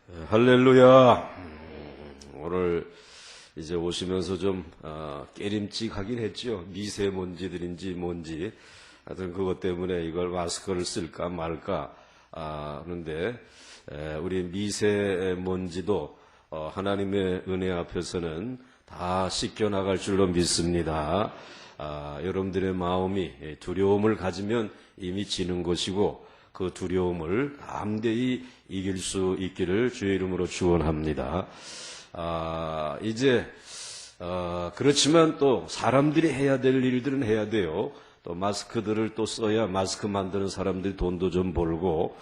할렐루야. 오늘 이제 오시면서 좀 깨림칙하긴 했죠. 미세먼지들인지 뭔지 하여튼 그것 때문에 이걸 마스크를 쓸까 말까 하는데 우리 미세먼지도 하나님의 은혜 앞에서는 다 씻겨나갈 줄로 믿습니다. 여러분들의 마음이 두려움을 가지면 이미 지는 것이고 그 두려움을 담대히 이길 수 있기를 주의 이름으로 축원합니다. 이제 그렇지만 또 사람들이 해야 될 일들은 해야 돼요. 또 마스크들을 또 써야 마스크 만드는 사람들이 돈도 좀 벌고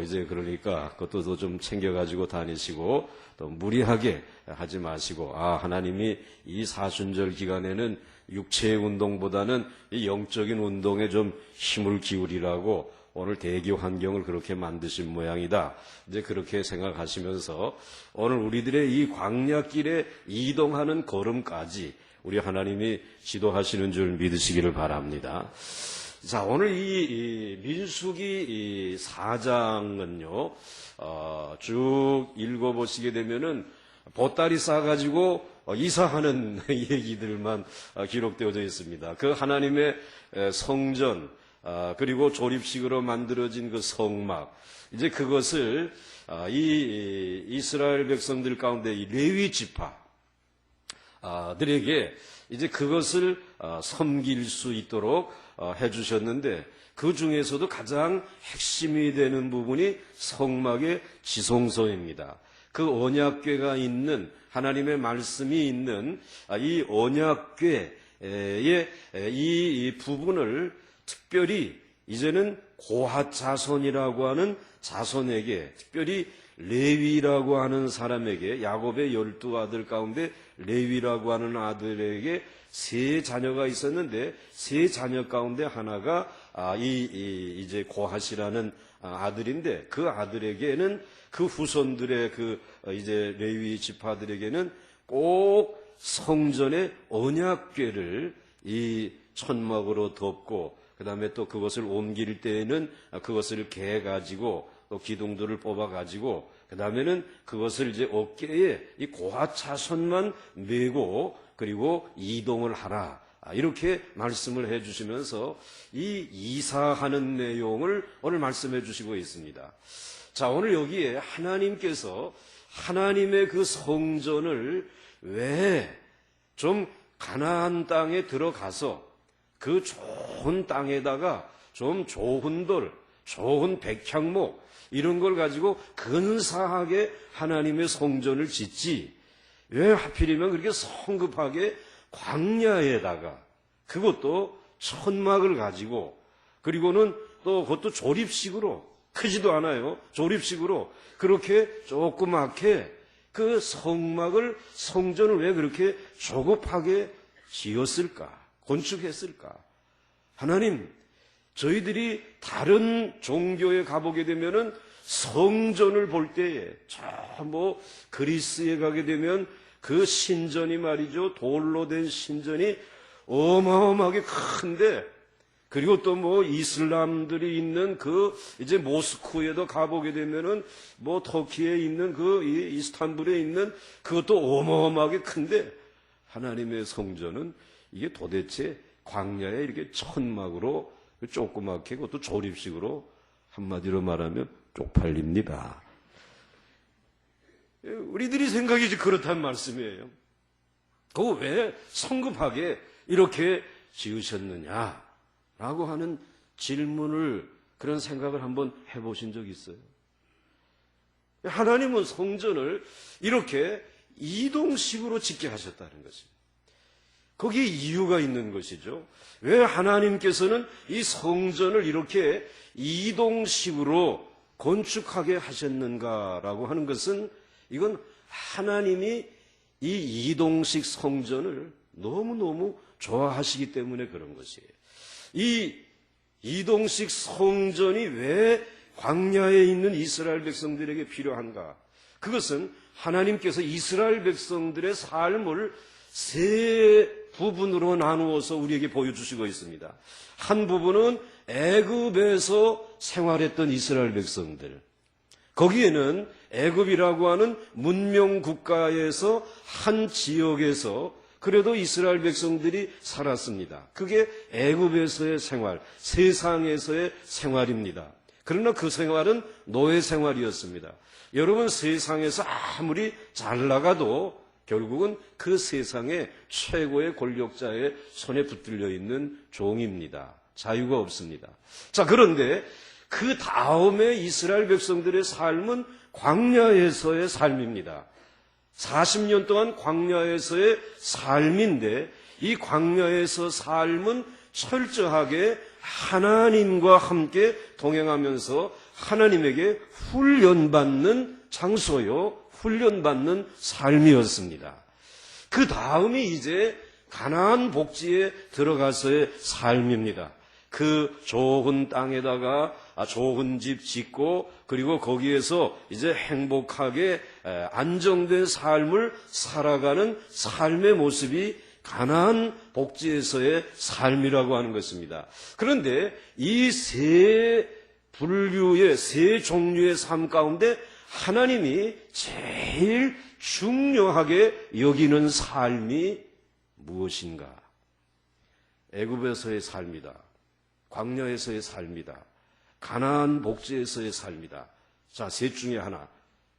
이제 그러니까 그것도 좀 챙겨가지고 다니시고 또 무리하게 하지 마시고 하나님이 이 사순절 기간에는 육체의 운동보다는 이 영적인 운동에 좀 힘을 기울이라고 오늘 대기 환경을 그렇게 만드신 모양이다. 이제 그렇게 생각하시면서 오늘 우리들의 이 광야길에 이동하는 걸음까지 우리 하나님이 지도하시는 줄 믿으시기를 바랍니다. 자, 오늘 이 민수기 4장은요, 쭉 읽어보시게 되면은 보따리 싸가지고 이사하는 얘기들만 기록되어져 있습니다. 그 하나님의 성전, 그리고 조립식으로 만들어진 그 성막, 이제 그것을 이 이스라엘 백성들 가운데 이 레위 지파들에게 이제 그것을 섬길 수 있도록 해주셨는데 그 중에서도 가장 핵심이 되는 부분이 성막의 지성소입니다. 그 언약궤가 있는 하나님의 말씀이 있는 이 언약궤의 이 부분을 특별히 이제는 고핫 자손이라고 하는 자손에게, 특별히 레위라고 하는 사람에게, 야곱의 12아들 가운데 레위라고 하는 아들에게 세 자녀가 있었는데 세 자녀 가운데 하나가 이제 고핫이라는 아들인데 그 아들에게는 그 후손들의 그 이제 레위 지파들에게는 꼭 성전의 언약궤를 이 천막으로 덮고 그 다음에 또 그것을 옮길 때에는 그것을 개가지고 또 기둥들을 뽑아가지고 그 다음에는 그것을 이제 어깨에 이 고핫 자손만 메고 그리고 이동을 하라. 이렇게 말씀을 해주시면서 이 이사하는 내용을 오늘 말씀해 주시고 있습니다. 자, 오늘 여기에 하나님께서 하나님의 그 성전을 왜 좀 가나안 땅에 들어가서 그 좋은 땅에다가 좀 좋은 돌, 좋은 백향목 이런 걸 가지고 근사하게 하나님의 성전을 짓지 왜 하필이면 그렇게 성급하게 광야에다가 그것도 천막을 가지고 그리고는 또 그것도 조립식으로 크지도 않아요. 조립식으로 그렇게 조그맣게 그 성전을 왜 그렇게 조급하게 지었을까? 건축했을까? 하나님, 저희들이 다른 종교에 가보게 되면은 성전을 볼 때에 그리스에 가게 되면 그 신전이 말이죠. 돌로 된 신전이 어마어마하게 큰데 그리고 또 이슬람들이 있는 그 이제 모스크에도 가보게 되면은 터키에 있는 그 이스탄불에 있는 그것도 어마어마하게 큰데 하나님의 성전은 이게 도대체 광야에 이렇게 천막으로 조그맣게 그것도 조립식으로 한마디로 말하면 쪽팔립니다. 우리들이 생각이 그렇단 말씀이에요. 그거 왜 성급하게 이렇게 지으셨느냐라고 하는 질문을 그런 생각을 한번 해보신 적 있어요? 하나님은 성전을 이렇게 이동식으로 짓게 하셨다는 것입니다. 거기에 이유가 있는 것이죠. 왜 하나님께서는 이 성전을 이렇게 이동식으로 건축하게 하셨는가라고 하는 것은 이건 하나님이 이 이동식 성전을 너무너무 좋아하시기 때문에 그런 것이에요. 이 이동식 성전이 왜 광야에 있는 이스라엘 백성들에게 필요한가? 그것은 하나님께서 이스라엘 백성들의 삶을 세 부분으로 나누어서 우리에게 보여주시고 있습니다. 한 부분은 애굽에서 생활했던 이스라엘 백성들, 거기에는 애굽이라고 하는 문명 국가에서 한 지역에서 그래도 이스라엘 백성들이 살았습니다. 그게 애굽에서의 생활, 세상에서의 생활입니다. 그러나 그 생활은 노예 생활이었습니다. 여러분, 세상에서 아무리 잘 나가도 결국은 그 세상의 최고의 권력자의 손에 붙들려 있는 종입니다. 자유가 없습니다. 자, 그런데 그 다음에 이스라엘 백성들의 삶은 광야에서의 삶입니다. 40년 동안 광야에서의 삶인데 이 광야에서 삶은 철저하게 하나님과 함께 동행하면서 하나님에게 훈련받는 장소요, 훈련받는 삶이었습니다. 그 다음이 이제 가나안 복지에 들어가서의 삶입니다. 그 좋은 땅에다가 좋은 집 짓고 그리고 거기에서 이제 행복하게 안정된 삶을 살아가는 삶의 모습이 가나안 복지에서의 삶이라고 하는 것입니다. 그런데 이 세 분류의 세 종류의 삶 가운데 하나님이 제일 중요하게 여기는 삶이 무엇인가? 애굽에서의 삶이다. 광야에서의 삶이다. 가나안 복지에서의 삶이다. 자, 셋 중에 하나.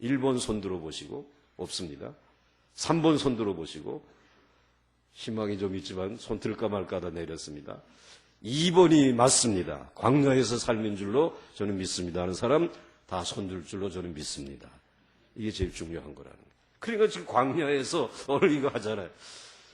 1번 손 들어보시고, 없습니다. 3번 손 들어보시고, 희망이 좀 있지만 손 들까 말까 하다 내렸습니다. 2번이 맞습니다. 광야에서 삶인 줄로 저는 믿습니다 하는 사람 다 손 들 줄로 저는 믿습니다. 이게 제일 중요한 거라는 거예요. 그러니까 지금 광야에서 오늘 이거 하잖아요.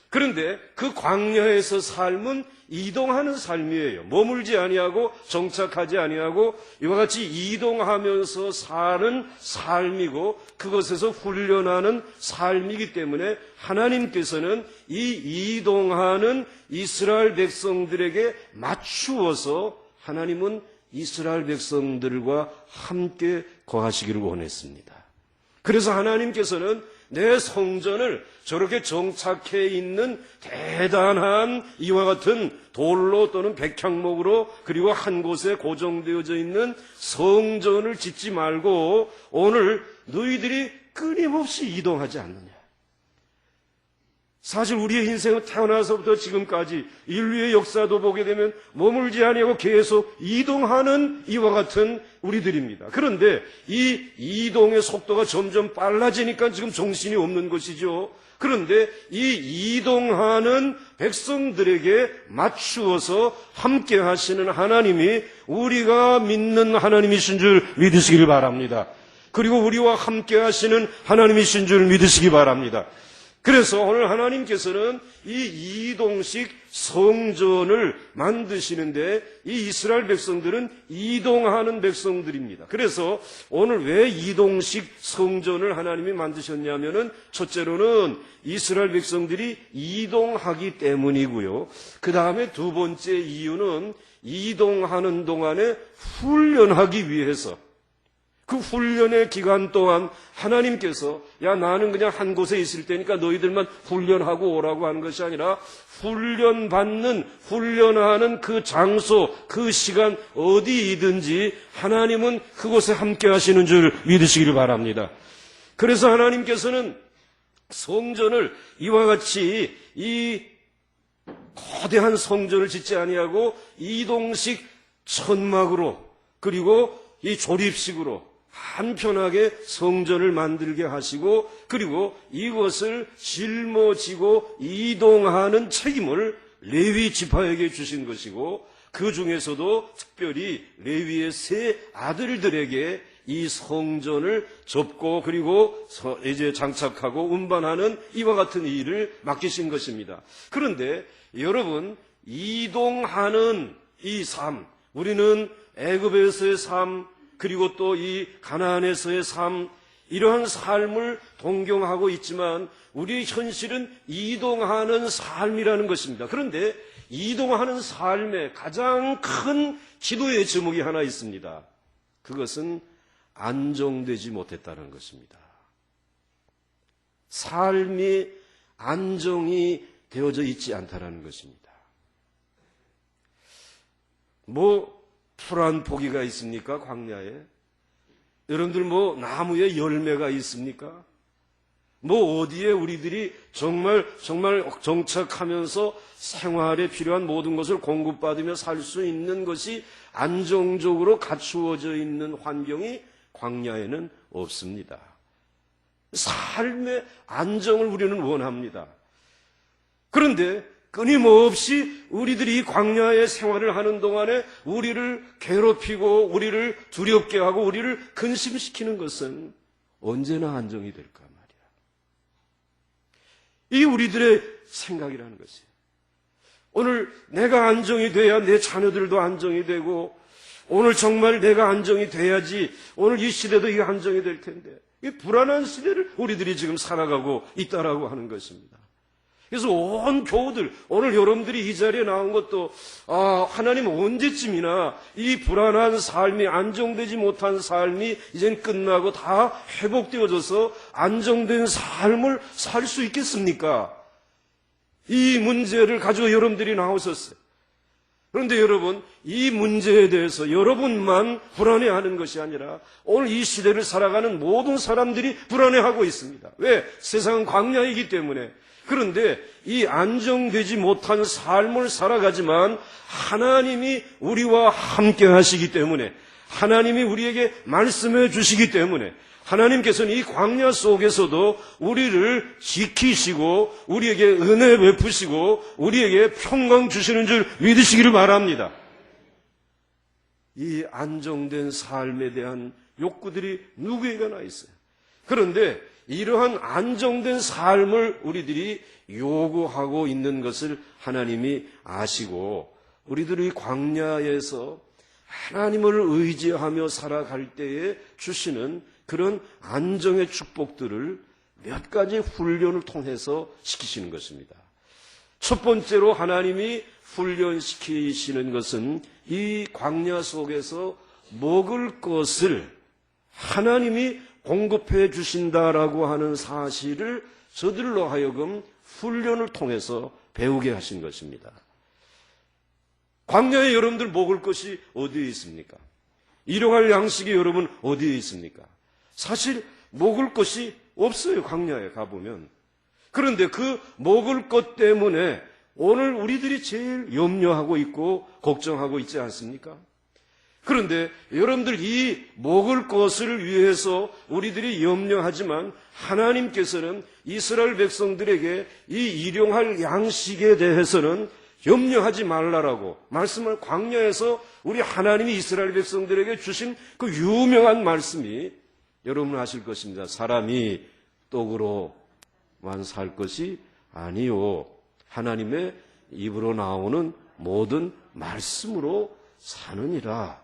그런데 그 광야에서 삶은 이동하는 삶이에요. 머물지 아니하고 정착하지 아니하고 이와 같이 이동하면서 사는 삶이고 그것에서 훈련하는 삶이기 때문에 하나님께서는 이 이동하는 이스라엘 백성들에게 맞추어서 하나님은 이스라엘 백성들과 함께 거하시기를 원했습니다. 그래서 하나님께서는 내 성전을 저렇게 정착해 있는 대단한 이와 같은 돌로 또는 백향목으로 그리고 한 곳에 고정되어져 있는 성전을 짓지 말고 오늘 너희들이 끊임없이 이동하지 않느냐. 사실 우리의 인생은 태어나서부터 지금까지 인류의 역사도 보게 되면 머물지 아니하고 계속 이동하는 이와 같은 우리들입니다. 그런데 이 이동의 속도가 점점 빨라지니까 지금 정신이 없는 것이죠. 그런데 이 이동하는 백성들에게 맞추어서 함께 하시는 하나님이 우리가 믿는 하나님이신 줄 믿으시길 바랍니다. 그리고 우리와 함께 하시는 하나님이신 줄 믿으시기 바랍니다. 그래서 오늘 하나님께서는 이 이동식 성전을 만드시는데 이 이스라엘 백성들은 이동하는 백성들입니다. 그래서 오늘 왜 이동식 성전을 하나님이 만드셨냐면은 첫째로는 이스라엘 백성들이 이동하기 때문이고요. 그 다음에 두 번째 이유는 이동하는 동안에 훈련하기 위해서 그 훈련의 기간 동안 하나님께서 야 나는 그냥 한 곳에 있을 테니까 너희들만 훈련하고 오라고 하는 것이 아니라 훈련하는 그 장소, 그 시간 어디이든지 하나님은 그곳에 함께 하시는 줄 믿으시기를 바랍니다. 그래서 하나님께서는 성전을 이와 같이 이 거대한 성전을 짓지 아니하고 이동식 천막으로 그리고 이 조립식으로 한편하게 성전을 만들게 하시고 그리고 이것을 짊어지고 이동하는 책임을 레위 지파에게 주신 것이고 그 중에서도 특별히 레위의 세 아들들에게 이 성전을 접고 그리고 이제 장착하고 운반하는 이와 같은 일을 맡기신 것입니다. 그런데 여러분 이동하는 이 삶 우리는 애굽에서의 삶 그리고 또 이 가나안에서의 삶 이러한 삶을 동경하고 있지만 우리의 현실은 이동하는 삶이라는 것입니다. 그런데 이동하는 삶의 가장 큰 기도의 제목이 하나 있습니다. 그것은 안정되지 못했다는 것입니다. 삶이 안정이 되어져 있지 않다는 것입니다. 풀한 포기가 있습니까? 광야에. 여러분들 뭐 나무에 열매가 있습니까? 뭐 어디에 우리들이 정말 정착하면서 생활에 필요한 모든 것을 공급받으며 살 수 있는 것이 안정적으로 갖추어져 있는 환경이 광야에는 없습니다. 삶의 안정을 우리는 원합니다. 그런데 끊임없이 우리들이 이 광야의 생활을 하는 동안에 우리를 괴롭히고 우리를 두렵게 하고 우리를 근심시키는 것은 언제나 안정이 될까 말이야. 이게 우리들의 생각이라는 것이에요. 오늘 내가 안정이 돼야 내 자녀들도 안정이 되고 오늘 정말 내가 안정이 돼야지 오늘 이 시대도 이게 안정이 될 텐데 이 불안한 시대를 우리들이 지금 살아가고 있다라고 하는 것입니다. 그래서 온 교우들, 오늘 여러분들이 이 자리에 나온 것도 하나님 언제쯤이나 이 불안한 삶이 안정되지 못한 삶이 이젠 끝나고 다 회복되어져서 안정된 삶을 살 수 있겠습니까? 이 문제를 가지고 여러분들이 나오셨어요. 그런데 여러분, 이 문제에 대해서 여러분만 불안해하는 것이 아니라 오늘 이 시대를 살아가는 모든 사람들이 불안해하고 있습니다. 왜? 세상은 광야이기 때문에. 그런데 이 안정되지 못한 삶을 살아가지만 하나님이 우리와 함께 하시기 때문에 하나님이 우리에게 말씀해 주시기 때문에 하나님께서는 이 광야 속에서도 우리를 지키시고 우리에게 은혜 베푸시고 우리에게 평강 주시는 줄 믿으시기를 바랍니다. 이 안정된 삶에 대한 욕구들이 누구에게나 있어요. 그런데 이러한 안정된 삶을 우리들이 요구하고 있는 것을 하나님이 아시고 우리들이 광야에서 하나님을 의지하며 살아갈 때에 주시는 그런 안정의 축복들을 몇 가지 훈련을 통해서 시키시는 것입니다. 첫 번째로 하나님이 훈련시키시는 것은 이 광야 속에서 먹을 것을 하나님이 공급해 주신다라고 하는 사실을 저들로 하여금 훈련을 통해서 배우게 하신 것입니다. 광야에 여러분들 먹을 것이 어디에 있습니까? 일용할 양식이 여러분 어디에 있습니까? 사실 먹을 것이 없어요. 광야에 가보면. 그런데 그 먹을 것 때문에 오늘 우리들이 제일 염려하고 있고 걱정하고 있지 않습니까? 그런데 여러분들 이 먹을 것을 위해서 우리들이 염려하지만 하나님께서는 이스라엘 백성들에게 이 일용할 양식에 대해서는 염려하지 말라라고 말씀을 광야에서 우리 하나님이 이스라엘 백성들에게 주신 그 유명한 말씀이 여러분 아실 것입니다. 사람이 떡으로만 살 것이 아니요 하나님의 입으로 나오는 모든 말씀으로 사느니라.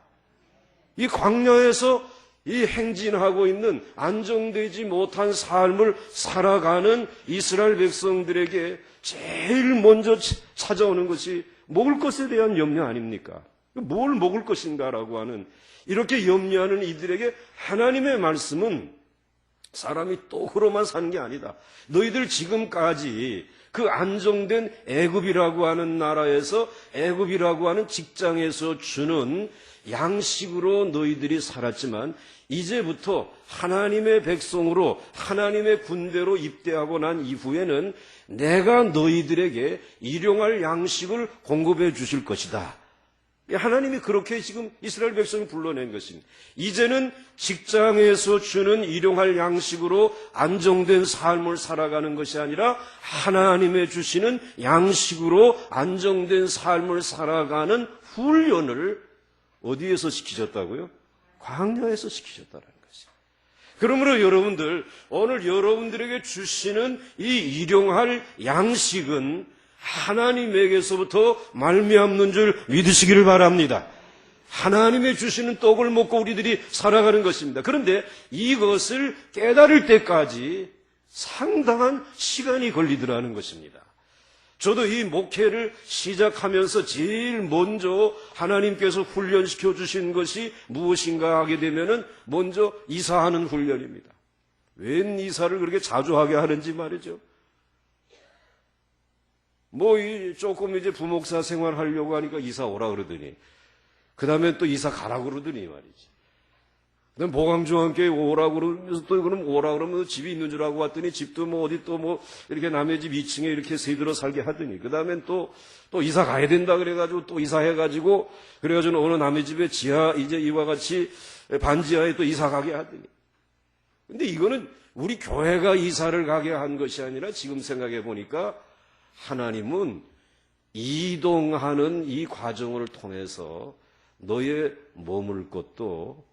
이 광야에서 이 행진하고 있는 안정되지 못한 삶을 살아가는 이스라엘 백성들에게 제일 먼저 찾아오는 것이 먹을 것에 대한 염려 아닙니까? 뭘 먹을 것인가라고 하는 이렇게 염려하는 이들에게 하나님의 말씀은 사람이 떡으로만 사는 게 아니다. 너희들 지금까지 그 안정된 애굽이라고 하는 나라에서 애굽이라고 하는 직장에서 주는 양식으로 너희들이 살았지만 이제부터 하나님의 백성으로 하나님의 군대로 입대하고 난 이후에는 내가 너희들에게 일용할 양식을 공급해 주실 것이다. 하나님이 그렇게 지금 이스라엘 백성이 불러낸 것입니다. 이제는 직장에서 주는 일용할 양식으로 안정된 삶을 살아가는 것이 아니라 하나님의 주시는 양식으로 안정된 삶을 살아가는 훈련을 어디에서 시키셨다고요? 광야에서 시키셨다는 것이에요. 그러므로 여러분들 오늘 여러분들에게 주시는 이 일용할 양식은 하나님에게서부터 말미암는 줄 믿으시기를 바랍니다. 하나님의 주시는 떡을 먹고 우리들이 살아가는 것입니다. 그런데 이것을 깨달을 때까지 상당한 시간이 걸리더라는 것입니다. 저도 이 목회를 시작하면서 제일 먼저 하나님께서 훈련시켜 주신 것이 무엇인가 하게 되면은 먼저 이사하는 훈련입니다. 웬 이사를 그렇게 자주 하게 하는지 말이죠. 조금 이제 부목사 생활하려고 하니까 이사 오라 그러더니, 그 다음에 또 이사 가라 그러더니 말이지. 그다음 보강중앙교회 오라고 그러면서 또 그럼 오라 그러면 집이 있는 줄 알고 왔더니 집도 뭐 어디 또 뭐 이렇게 남의 집 2층에 이렇게 새들어 살게 하더니 그다음엔 또 이사 가야 된다 그래가지고 또 이사해가지고 그래가지고 어느 남의 집에 지하 이제 이와 같이 반지하에 또 이사 가게 하더니 근데 이거는 우리 교회가 이사를 가게 한 것이 아니라 지금 생각해 보니까 하나님은 이동하는 이 과정을 통해서 너의 머물 것도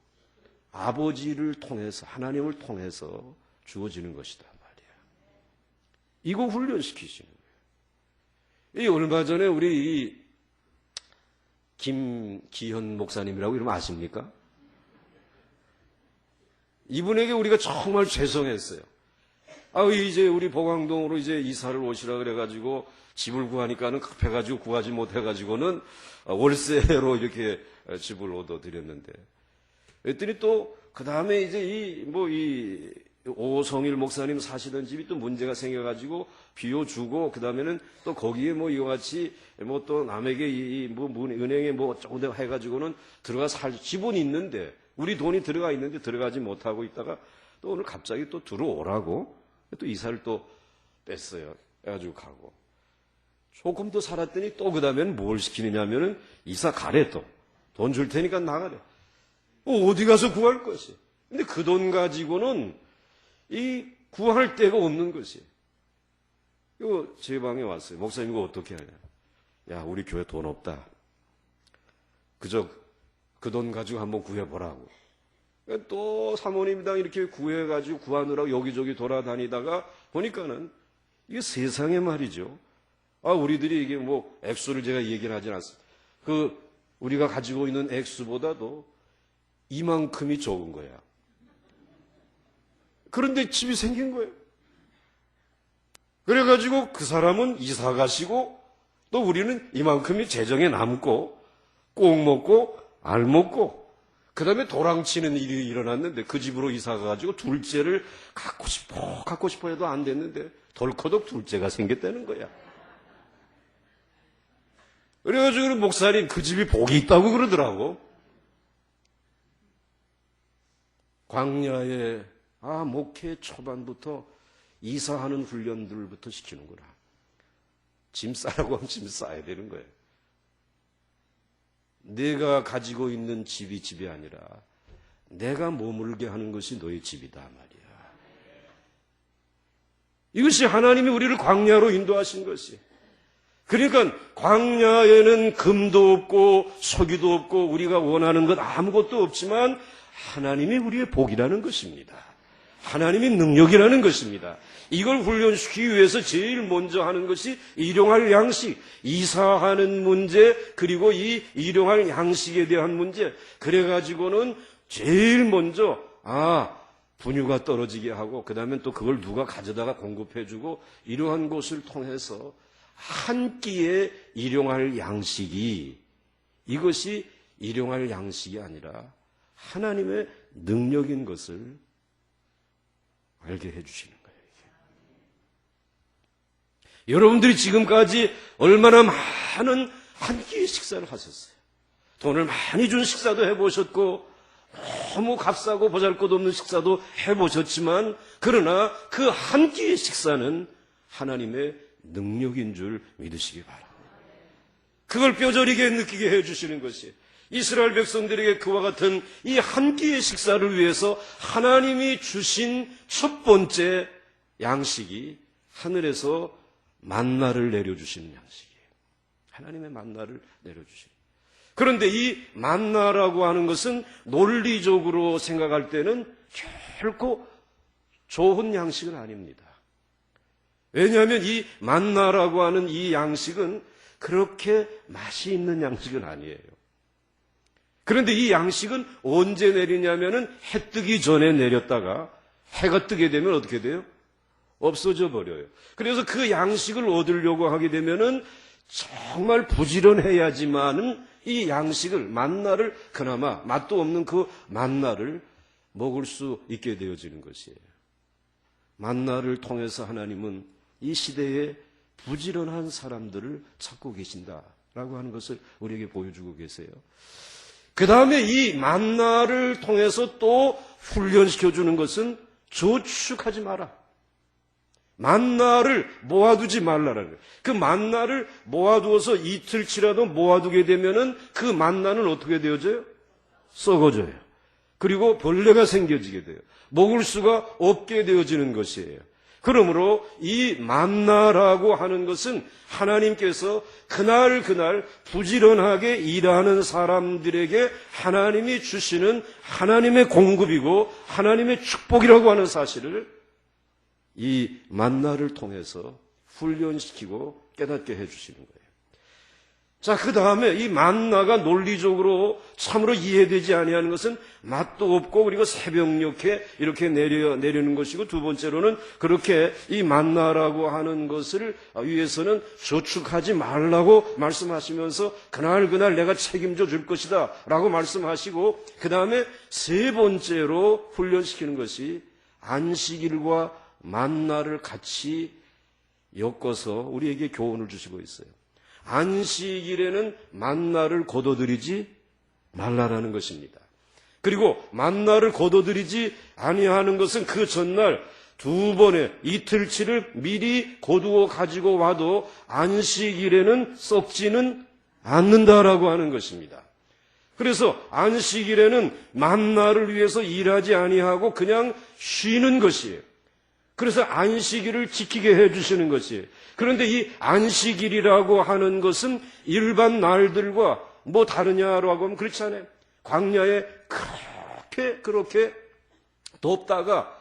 아버지를 통해서 하나님을 통해서 주어지는 것이다 말이야. 이거 훈련시키시는 거예요. 이 얼마 전에 우리 이 김기현 목사님이라고 이러면 아십니까? 이분에게 우리가 정말 죄송했어요. 이제 우리 보강동으로 이제 이사를 오시라 그래가지고 집을 구하니까는 급해가지고 구하지 못해가지고는 월세로 이렇게 집을 얻어드렸는데 그랬더니 또, 그 다음에 이제 이 오성일 목사님 사시던 집이 또 문제가 생겨가지고 비워주고, 그 다음에는 또 거기에 뭐 이와 같이 뭐 또 남에게 은행에 뭐 조금 더 해가지고는 들어가 집은 있는데, 우리 돈이 들어가 있는데 들어가지 못하고 있다가 또 오늘 갑자기 또 들어오라고 또 이사를 또 뺐어요. 해가지고 가고. 조금 더 살았더니 또 그 다음에는 뭘 시키느냐면은 이사 가래 또. 돈 줄 테니까 나가래. 어디 가서 구할 것이. 근데 그 돈 가지고는 이 구할 데가 없는 것이. 이거 제 방에 왔어요. 목사님 이거 어떻게 하냐. 야, 우리 교회 돈 없다. 그저 그 돈 가지고 한번 구해보라고. 또 사모님당 이렇게 구해가지고 구하느라고 여기저기 돌아다니다가 보니까는 이게 세상에 말이죠. 우리들이 이게 뭐 액수를 제가 얘기를 하진 않습니다. 우리가 가지고 있는 액수보다도 이만큼이 적은 거야. 그런데 집이 생긴 거예요. 그래가지고 그 사람은 이사 가시고 또 우리는 이만큼이 재정에 남고 꼭 먹고 알 먹고 그 다음에 도랑치는 일이 일어났는데 그 집으로 이사 가가지고 둘째를 갖고 싶어 해도 안 됐는데 덜커덕 둘째가 생겼다는 거야. 그래가지고 목사님 그 집이 복이 있다고 그러더라고. 광야에 목회 초반부터 이사하는 훈련들부터 시키는구나. 짐 싸라고 하면 짐 싸야 되는 거예요. 내가 가지고 있는 집이 아니라 내가 머물게 하는 것이 너의 집이다 말이야. 이것이 하나님이 우리를 광야로 인도하신 것이. 그러니까 광야에는 금도 없고 석유도 없고 우리가 원하는 것 아무것도 없지만 하나님이 우리의 복이라는 것입니다. 하나님의 능력이라는 것입니다. 이걸 훈련시키기 위해서 제일 먼저 하는 것이 일용할 양식, 이사하는 문제, 그리고 이 일용할 양식에 대한 문제. 그래가지고는 제일 먼저 분유가 떨어지게 하고 그 다음에 또 그걸 누가 가져다가 공급해주고 이러한 것을 통해서 한 끼의 일용할 양식이 이것이 일용할 양식이 아니라 하나님의 능력인 것을 알게 해주시는 거예요. 여러분들이 지금까지 얼마나 많은 한 끼의 식사를 하셨어요. 돈을 많이 준 식사도 해보셨고 너무 값싸고 보잘것없는 식사도 해보셨지만 그러나 그 한 끼의 식사는 하나님의 능력인 줄 믿으시기 바랍니다. 그걸 뼈저리게 느끼게 해주시는 것이 이스라엘 백성들에게 그와 같은 이 한 끼의 식사를 위해서 하나님이 주신 첫 번째 양식이 하늘에서 만나를 내려주시는 양식이에요. 하나님의 만나를 내려주시는. 그런데 이 만나라고 하는 것은 논리적으로 생각할 때는 결코 좋은 양식은 아닙니다. 왜냐하면 이 만나라고 하는 이 양식은 그렇게 맛이 있는 양식은 아니에요. 그런데 이 양식은 언제 내리냐면은 해 뜨기 전에 내렸다가 해가 뜨게 되면 어떻게 돼요? 없어져 버려요. 그래서 그 양식을 얻으려고 하게 되면은 정말 부지런해야지만은 이 양식을, 만나를, 그나마 맛도 없는 그 만나를 먹을 수 있게 되어지는 것이에요. 만나를 통해서 하나님은 이 시대에 부지런한 사람들을 찾고 계신다라고 하는 것을 우리에게 보여주고 계세요. 그 다음에 이 만나를 통해서 또 훈련시켜주는 것은 저축하지 마라. 만나를 모아두지 말라라는 거예요. 그 만나를 모아두어서 이틀치라도 모아두게 되면은 그 만나는 어떻게 되어져요? 썩어져요. 그리고 벌레가 생겨지게 돼요. 먹을 수가 없게 되어지는 것이에요. 그러므로 이 만나라고 하는 것은 하나님께서 그날 부지런하게 일하는 사람들에게 하나님이 주시는 하나님의 공급이고 하나님의 축복이라고 하는 사실을 이 만나를 통해서 훈련시키고 깨닫게 해주시는 거예요. 자, 그 다음에 이 만나가 논리적으로 참으로 이해되지 아니하는 것은 맛도 없고 그리고 새벽녘에 이렇게 내리는 것이고, 두 번째로는 그렇게 이 만나라고 하는 것을 위해서는 저축하지 말라고 말씀하시면서 그날 내가 책임져 줄 것이다 라고 말씀하시고, 그 다음에 세 번째로 훈련시키는 것이 안식일과 만나를 같이 엮어서 우리에게 교훈을 주시고 있어요. 안식일에는 만나를 거둬들이지 말라라는 것입니다. 그리고 만나를 거둬들이지 아니하는 것은 그 전날 두 번의 이틀치를 미리 거두어 가지고 와도 안식일에는 썩지는 않는다라고 하는 것입니다. 그래서 안식일에는 만나를 위해서 일하지 아니하고 그냥 쉬는 것이에요. 그래서 안식일을 지키게 해주시는 것이에요. 그런데 이 안식일이라고 하는 것은 일반 날들과 뭐 다르냐라고 하면 그렇지 않아요. 광야에 그렇게 덥다가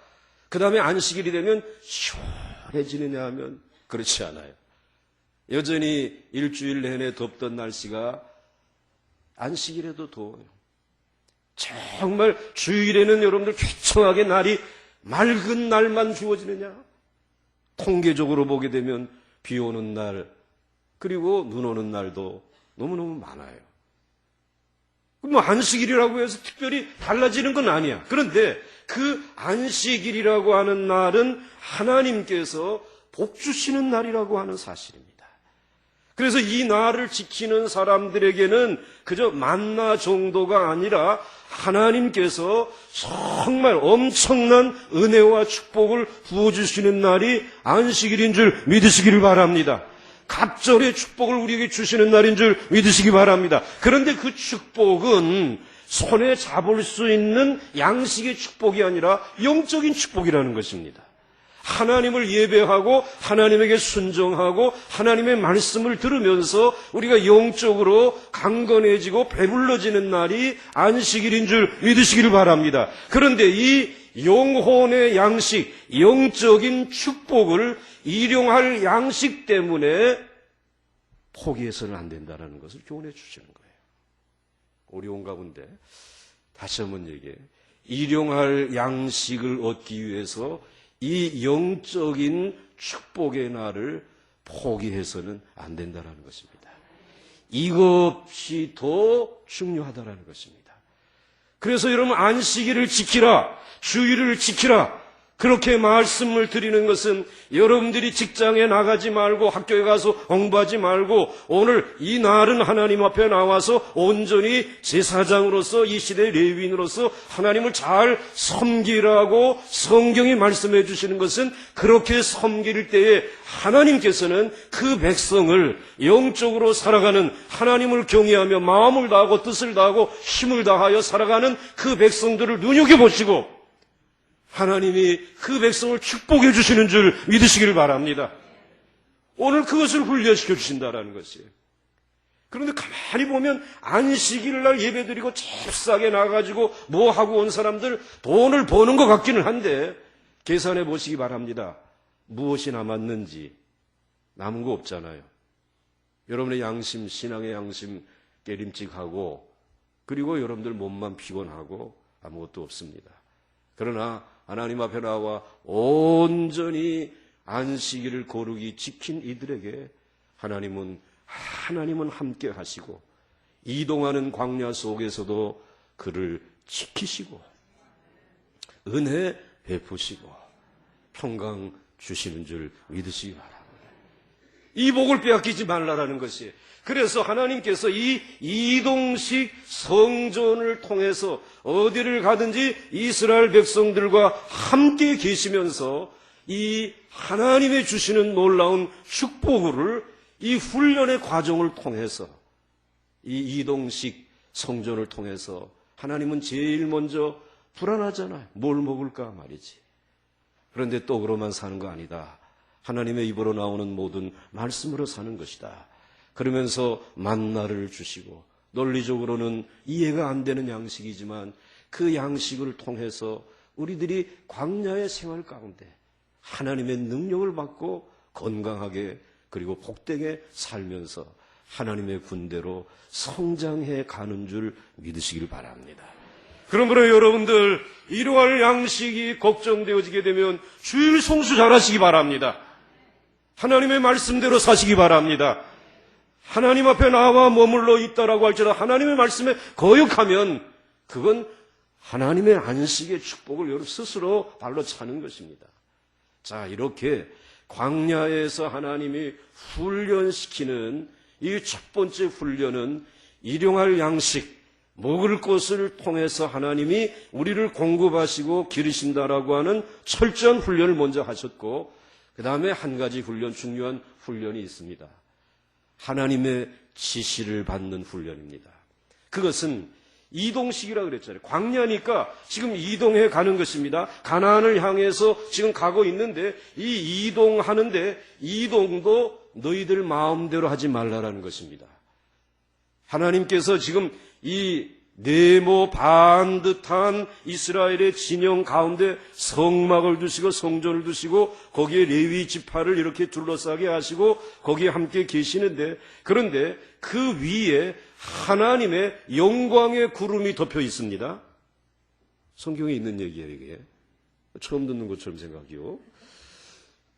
그 다음에 안식일이 되면 시원해지느냐 하면 그렇지 않아요. 여전히 일주일 내내 덥던 날씨가 안식일에도 더워요. 정말 주일에는 여러분들 쾌청하게 날이 맑은 날만 주어지느냐? 통계적으로 보게 되면 비 오는 날, 그리고 눈 오는 날도 너무너무 많아요. 뭐 안식일이라고 해서 특별히 달라지는 건 아니야. 그런데 그 안식일이라고 하는 날은 하나님께서 복 주시는 날이라고 하는 사실입니다. 그래서 이 날을 지키는 사람들에게는 그저 만나 정도가 아니라 하나님께서 정말 엄청난 은혜와 축복을 부어주시는 날이 안식일인 줄 믿으시기를 바랍니다. 갑절의 축복을 우리에게 주시는 날인 줄 믿으시기 바랍니다. 그런데 그 축복은 손에 잡을 수 있는 양식의 축복이 아니라 영적인 축복이라는 것입니다. 하나님을 예배하고 하나님에게 순종하고 하나님의 말씀을 들으면서 우리가 영적으로 강건해지고 배불러지는 날이 안식일인 줄 믿으시기를 바랍니다. 그런데 이 영혼의 양식, 영적인 축복을 일용할 양식 때문에 포기해서는 안 된다는 것을 교훈해 주시는 거예요. 어려운 가운데 다시 한번 얘기해요. 일용할 양식을 얻기 위해서 이 영적인 축복의 날을 포기해서는 안 된다는 것입니다. 이것이 더 중요하다는 것입니다. 그래서 여러분 안식일을 지키라, 주일을 지키라, 그렇게 말씀을 드리는 것은 여러분들이 직장에 나가지 말고 학교에 가서 공부하지 말고 오늘 이 날은 하나님 앞에 나와서 온전히 제사장으로서 이 시대의 레위인으로서 하나님을 잘 섬기라고 성경이 말씀해 주시는 것은 그렇게 섬길 때에 하나님께서는 그 백성을 영적으로 살아가는 하나님을 경외하며 마음을 다하고 뜻을 다하고 힘을 다하여 살아가는 그 백성들을 눈여겨보시고 하나님이 그 백성을 축복해 주시는 줄 믿으시기를 바랍니다. 오늘 그것을 훈련시켜 주신다는 것이에요. 그런데 가만히 보면 안식일 날 예배드리고 잽싸게 나가지고 뭐 하고 온 사람들 돈을 버는 것 같기는 한데 계산해 보시기 바랍니다. 무엇이 남았는지 남은 거 없잖아요. 여러분의 양심, 신앙의 양심 깨림칙하고 그리고 여러분들 몸만 피곤하고 아무것도 없습니다. 그러나 하나님 앞에 나와 온전히 안식일을 거룩히 지킨 이들에게 하나님은 함께 하시고 이동하는 광야 속에서도 그를 지키시고 은혜 베푸시고 평강 주시는 줄 믿으시기 바랍니다. 이 복을 빼앗기지 말라라는 것이에요. 그래서 하나님께서 이 이동식 성전을 통해서 어디를 가든지 이스라엘 백성들과 함께 계시면서 이 하나님의 주시는 놀라운 축복을 이 훈련의 과정을 통해서 이 이동식 성전을 통해서 하나님은 제일 먼저 불안하잖아요. 뭘 먹을까 말이지. 그런데 떡으로만 사는 거 아니다. 하나님의 입으로 나오는 모든 말씀으로 사는 것이다. 그러면서 만나를 주시고 논리적으로는 이해가 안 되는 양식이지만 그 양식을 통해서 우리들이 광야의 생활 가운데 하나님의 능력을 받고 건강하게 그리고 복되게 살면서 하나님의 군대로 성장해 가는 줄 믿으시길 바랍니다. 그러므로 여러분들 일용할 양식이 걱정되어지게 되면 주일 성수 잘하시기 바랍니다. 하나님의 말씀대로 사시기 바랍니다. 하나님 앞에 나와 머물러 있다라고 할지라도 하나님의 말씀에 거역하면 그건 하나님의 안식의 축복을 여러분 스스로 발로 차는 것입니다. 자, 이렇게 광야에서 하나님이 훈련시키는 이 첫 번째 훈련은 일용할 양식, 먹을 것을 통해서 하나님이 우리를 공급하시고 기르신다라고 하는 철저한 훈련을 먼저 하셨고, 그 다음에 한 가지 훈련, 중요한 훈련이 있습니다. 하나님의 지시를 받는 훈련입니다. 그것은 이동식이라고 그랬잖아요. 광야니까 지금 이동해 가는 것입니다. 가나안을 향해서 지금 가고 있는데 이 이동하는데 이동도 너희들 마음대로 하지 말라라는 것입니다. 하나님께서 지금 이 네모 반듯한 이스라엘의 진영 가운데 성막을 두시고 성전을 두시고 거기에 레위 지파를 이렇게 둘러싸게 하시고 거기에 함께 계시는데, 그런데 그 위에 하나님의 영광의 구름이 덮여 있습니다. 성경에 있는 얘기예요, 이게. 처음 듣는 것처럼 생각이요.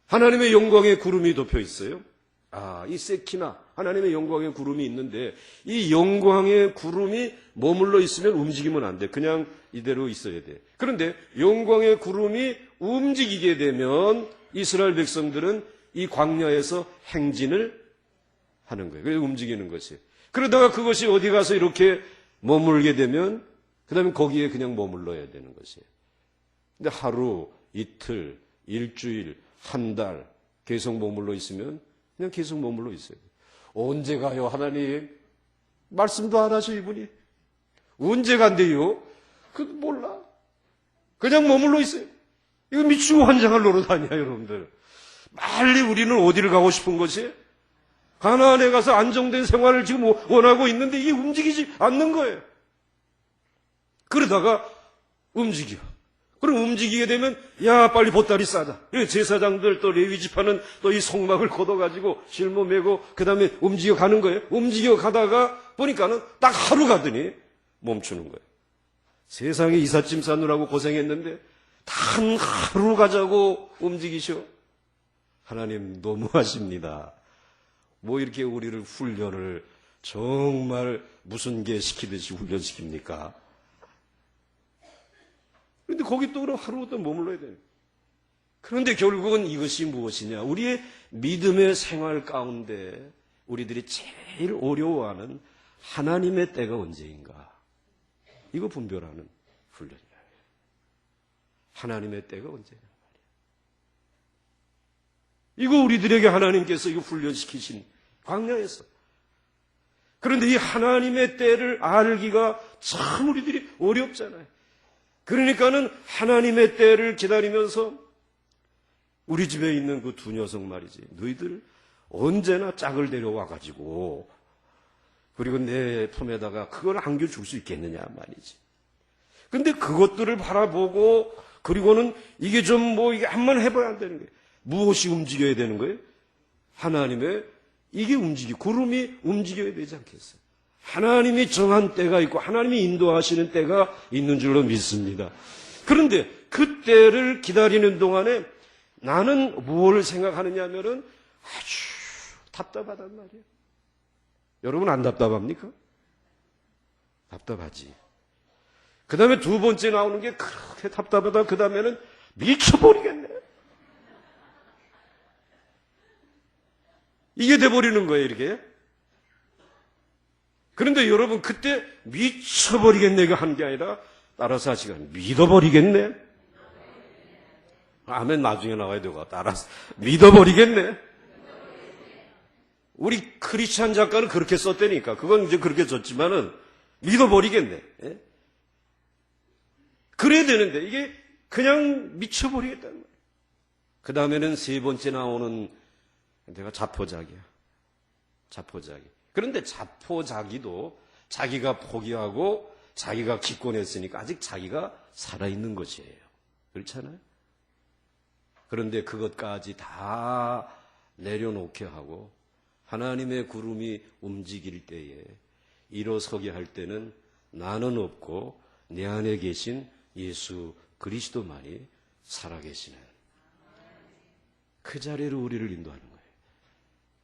하나님의 영광의 구름이 덮여 있어요. 이 세키나 하나님의 영광의 구름이 있는데 이 영광의 구름이 머물러 있으면 움직이면 안 돼. 그냥 이대로 있어야 돼. 그런데 영광의 구름이 움직이게 되면 이스라엘 백성들은 이 광야에서 행진을 하는 거예요. 그래서 움직이는 것이에요. 그러다가 그것이 어디 가서 이렇게 머물게 되면 그 다음에 거기에 그냥 머물러야 되는 것이에요. 근데 하루, 이틀, 일주일, 한 달 계속 머물러 있으면 그냥 계속 머물러 있어요. 언제 가요, 하나님? 말씀도 안 하셔, 이분이. 언제 간대요? 몰라. 그냥 머물러 있어요. 이거 미치고 환장할 노릇 아니야, 여러분들. 빨리 우리는 어디를 가고 싶은 것이? 가나안에 가서 안정된 생활을 지금 원하고 있는데 이게 움직이지 않는 거예요. 그러다가 움직여. 그럼 움직이게 되면 야 빨리 보따리 싸자. 제사장들 또 레위 지파는 또 이 성막을 걷어가지고 실모 메고 그 다음에 움직여 가는 거예요. 움직여 가다가 보니까는 딱 하루 가더니 멈추는 거예요. 세상에 이삿짐 싸느라고 고생했는데 단 하루 가자고 움직이셔. 하나님 너무하십니다. 뭐 이렇게 우리를 훈련을 정말 무슨 개 시키듯이 훈련시킵니까? 그런데 거기 또 그럼 하루 또 머물러야 돼요. 그런데 결국은 이것이 무엇이냐? 우리의 믿음의 생활 가운데 우리들이 제일 어려워하는 하나님의 때가 언제인가? 이거 분별하는 훈련이에요. 하나님의 때가 언제냐 말이에요. 이거 우리들에게 하나님께서 이거 훈련시키신 광야에서. 그런데 이 하나님의 때를 알기가 참 우리들이 어렵잖아요. 그러니까는 하나님의 때를 기다리면서 우리 집에 있는 그 두 녀석 말이지. 너희들 언제나 짝을 데려와가지고 그리고 내 품에다가 그걸 안겨줄 수 있겠느냐 말이지. 근데 그것들을 바라보고 그리고는 이게 좀 이게 한번 해봐야 안 되는 거예요. 무엇이 움직여야 되는 거예요? 하나님의 이게 구름이 움직여야 되지 않겠어요? 하나님이 정한 때가 있고 하나님이 인도하시는 때가 있는 줄로 믿습니다. 그런데 그 때를 기다리는 동안에 나는 무엇을 생각하느냐 하면은 아주 답답하단 말이에요. 여러분 안 답답합니까? 답답하지. 그 다음에 두 번째 나오는 게 그렇게 답답하다. 그 다음에는 미쳐버리겠네. 이게 돼버리는 거예요, 이렇게. 그런데 여러분, 그때 미쳐버리겠네가 한 게 아니라 따라서 하시고 믿어버리겠네. 아멘 나중에 나와야 되고 따라서 믿어버리겠네. 우리 크리스찬 작가는 그렇게 썼다니까. 그건 이제 그렇게 썼지만은 믿어버리겠네. 예? 그래야 되는데 이게 그냥 미쳐버리겠다는 거예요. 그 다음에는 세 번째 나오는 내가 자포자기야. 자포자기. 그런데 자포자기도 자기가 포기하고 자기가 기권했으니까 아직 자기가 살아있는 것이에요. 그렇잖아요? 그런데 그것까지 다 내려놓게 하고 하나님의 구름이 움직일 때에 일어서게 할 때는 나는 없고 내 안에 계신 예수 그리스도만이 살아계시는 그 자리로 우리를 인도하는 거예요.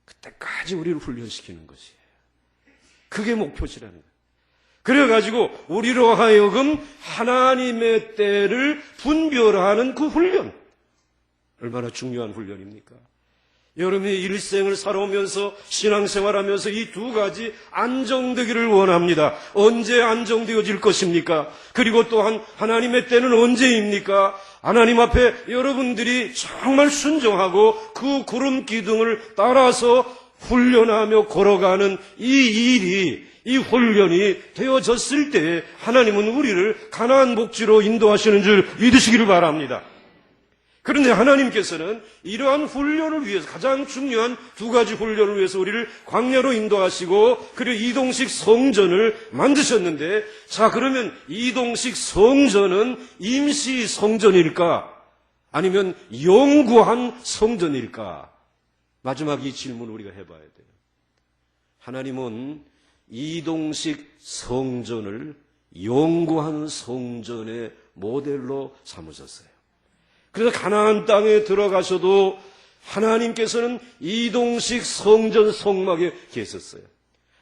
그때까지 우리를 훈련시키는 것이에요. 그게 목표시라는 거예요. 그래가지고 우리로 하여금 하나님의 때를 분별하는 그 훈련, 얼마나 중요한 훈련입니까? 여러분이 일생을 살아오면서 신앙생활하면서 이 두 가지 안정되기를 원합니다. 언제 안정되어질 것입니까? 그리고 또한 하나님의 때는 언제입니까? 하나님 앞에 여러분들이 정말 순종하고 그 구름 기둥을 따라서 훈련하며 걸어가는 이 훈련이 되어졌을 때 하나님은 우리를 가나안 복지로 인도하시는 줄 믿으시기를 바랍니다. 그런데 하나님께서는 이러한 훈련을 위해서 가장 중요한 두 가지 훈련을 위해서 우리를 광야로 인도하시고 그리고 이동식 성전을 만드셨는데, 자 그러면 이동식 성전은 임시 성전일까? 아니면 영구한 성전일까? 마지막 이 질문을 우리가 해봐야 돼요. 하나님은 이동식 성전을 영구한 성전의 모델로 삼으셨어요. 그래서 가나안 땅에 들어가셔도 하나님께서는 이동식 성전 성막에 계셨어요.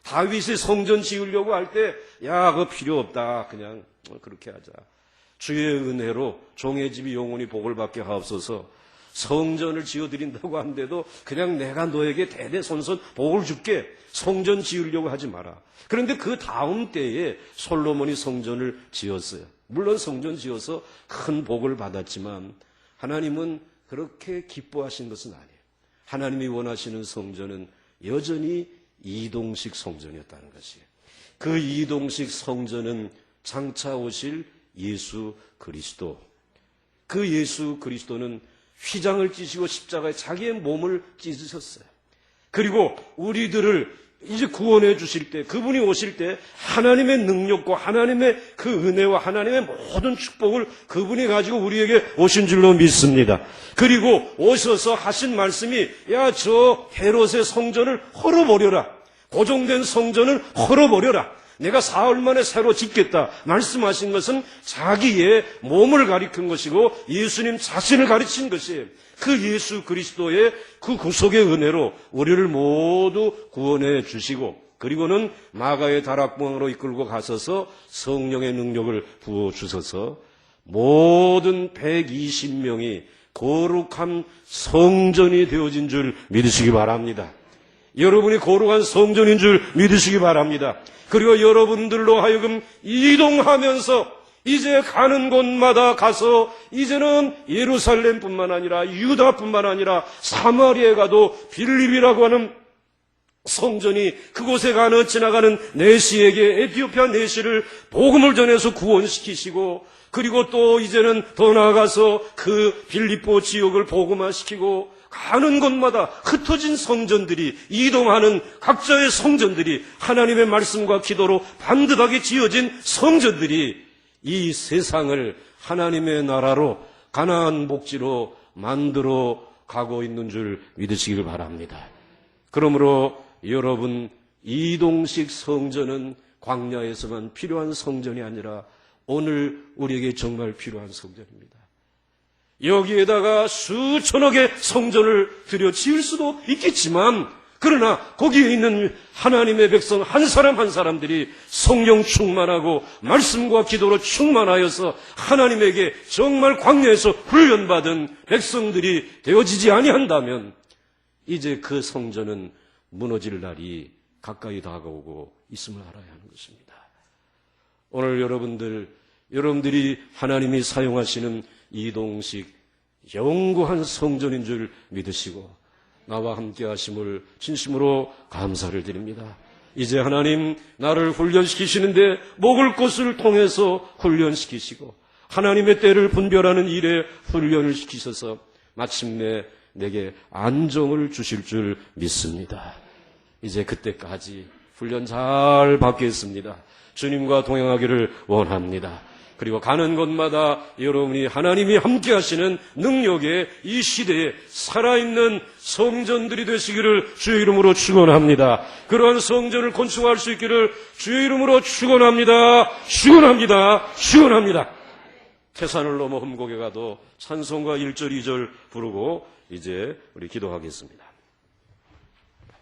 다윗이 성전 지으려고 할 때, 야, 그거 필요 없다. 그냥 그렇게 하자. 주의 은혜로 종의 집이 영원히 복을 받게 하옵소서. 성전을 지어드린다고 하는데도 그냥 내가 너에게 대대손손 복을 줄게. 성전 지으려고 하지 마라. 그런데 그 다음 때에 솔로몬이 성전을 지었어요. 물론 성전 지어서 큰 복을 받았지만 하나님은 그렇게 기뻐하신 것은 아니에요. 하나님이 원하시는 성전은 여전히 이동식 성전이었다는 것이에요. 그 이동식 성전은 장차 오실 예수 그리스도. 그 예수 그리스도는 휘장을 찢으시고 십자가에 자기의 몸을 찢으셨어요. 그리고 우리들을 이제 구원해 주실 때, 그분이 오실 때 하나님의 능력과 하나님의 그 은혜와 하나님의 모든 축복을 그분이 가지고 우리에게 오신 줄로 믿습니다. 그리고 오셔서 하신 말씀이, 야, 저 헤롯의 성전을 헐어버려라. 고정된 성전을 헐어버려라. 내가 사흘 만에 새로 짓겠다 말씀하신 것은 자기의 몸을 가리킨 것이고 예수님 자신을 가르친 것이에요. 그 예수 그리스도의 그 구속의 은혜로 우리를 모두 구원해 주시고, 그리고는 마가의 다락방으로 이끌고 가셔서 성령의 능력을 부어주셔서 모든 120명이 거룩한 성전이 되어진 줄 믿으시기 바랍니다. 여러분이 거룩한 성전인 줄 믿으시기 바랍니다. 그리고 여러분들로 하여금 이동하면서 이제 가는 곳마다 가서 이제는 예루살렘뿐만 아니라 유다뿐만 아니라 사마리아에 가도 빌립이라고 하는 성전이 그곳에 지나가는 내시에게 에티오피아 내시를 복음을 전해서 구원시키시고, 그리고 또 이제는 더 나아가서 그 빌립보 지역을 복음화시키고, 가는 곳마다 흩어진 성전들이, 이동하는 각자의 성전들이, 하나님의 말씀과 기도로 반듯하게 지어진 성전들이 이 세상을 하나님의 나라로 가나안 복지로 만들어 가고 있는 줄 믿으시길 바랍니다. 그러므로 여러분, 이동식 성전은 광야에서만 필요한 성전이 아니라 오늘 우리에게 정말 필요한 성전입니다. 여기에다가 수천억의 성전을 들여 지을 수도 있겠지만, 그러나 거기에 있는 하나님의 백성 한 사람 한 사람들이 성령 충만하고 말씀과 기도로 충만하여서 하나님에게 정말 광야에서 훈련받은 백성들이 되어지지 아니한다면 이제 그 성전은 무너질 날이 가까이 다가오고 있음을 알아야 하는 것입니다. 오늘 여러분들이 하나님이 사용하시는 이동식 영구한 성전인 줄 믿으시고 나와 함께 하심을 진심으로 감사를 드립니다. 이제 하나님 나를 훈련시키시는데 먹을 것을 통해서 훈련시키시고 하나님의 때를 분별하는 일에 훈련을 시키셔서 마침내 내게 안정을 주실 줄 믿습니다. 이제 그때까지 훈련 잘 받겠습니다. 주님과 동행하기를 원합니다. 그리고 가는 곳마다 여러분이 하나님이 함께 하시는 능력의 이 시대에 살아있는 성전들이 되시기를 주의 이름으로 축원합니다. 그러한 성전을 건축할 수 있기를 주의 이름으로 축원합니다. 축원합니다. 축원합니다. 태산을 넘어 흠곡에 가도 찬송가 1절 2절 부르고 이제 우리 기도하겠습니다.